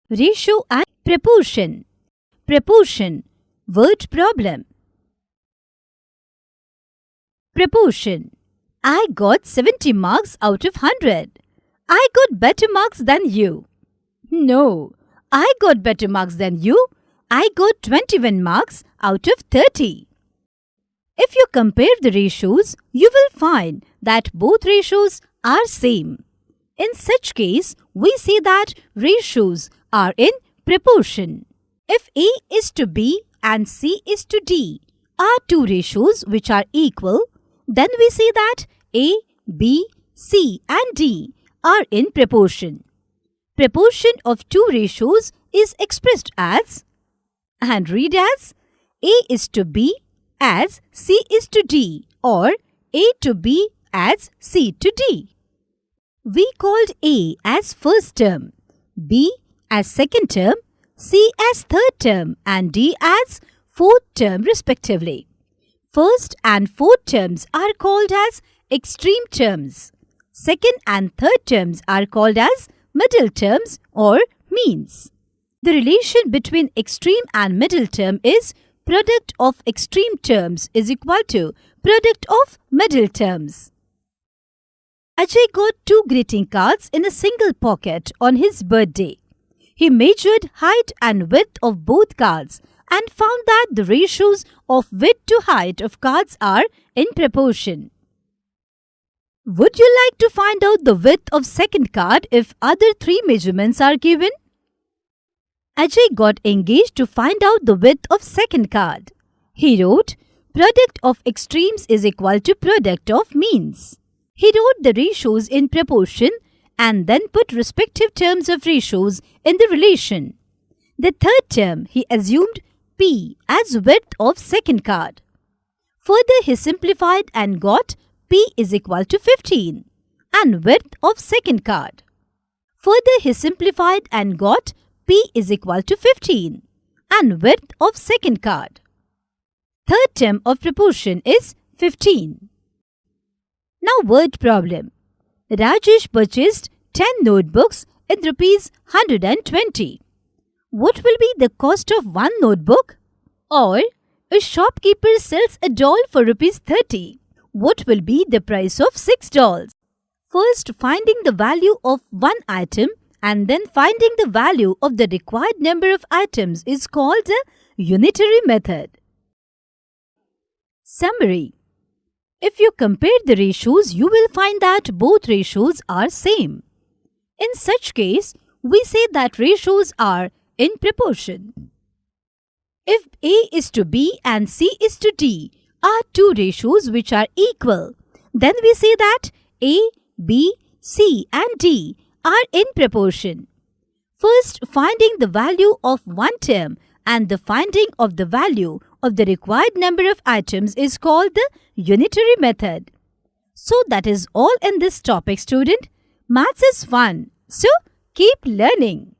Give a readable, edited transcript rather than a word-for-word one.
Ratio and proportion. Proportion. Word problem. Proportion. I got 70 marks out of 100. I got better marks than you. No, I got better marks than you. I got 21 marks out of 30. If you compare the ratios, you will find that both ratios are same. In such case, we say that ratios are in proportion. If A is to B and C is to D are two ratios which are equal, then we say that A, B, C and D are in proportion. Proportion of two ratios is expressed as, and read as, A is to B as C is to D, or A to B as C to D. We called A as first term, B as second term, C as third term and D as fourth term respectively. First and fourth terms are called as extreme terms. Second and third terms are called as middle terms or means. The relation between extreme and middle term is product of extreme terms is equal to product of middle terms. Ajay got 2 greeting cards in a single pocket on his birthday. He measured height and width of both cards and found that the ratios of width to height of cards are in proportion. Would you like to find out the width of second card if other 3 measurements are given? Ajay got engaged to find out the width of second card. He wrote, product of extremes is equal to product of means. He wrote the ratios in proportion and then put respective terms of ratios in the relation. The third term he assumed P as width of second card. Further he simplified and got P is equal to 15 and width of second card. Further he simplified and got P is equal to 15 and width of second card. Third term of proportion is 15. Now word problem. Rajesh purchased 10 notebooks in rupees 120. What will be the cost of one notebook? Or a shopkeeper sells a doll for rupees 30. What will be the price of 6 dolls? First, finding the value of one item and then finding the value of the required number of items is called a unitary method. Summary. If you compare the ratios, you will find that both ratios are same. In such case, we say that ratios are in proportion. If A is to B and C is to D are two ratios which are equal, then we say that A, B, C and D are in proportion. First, finding the value of one term and the finding of the value of the required number of items is called the unitary method. So that is all in this topic, student. Maths is fun, so keep learning.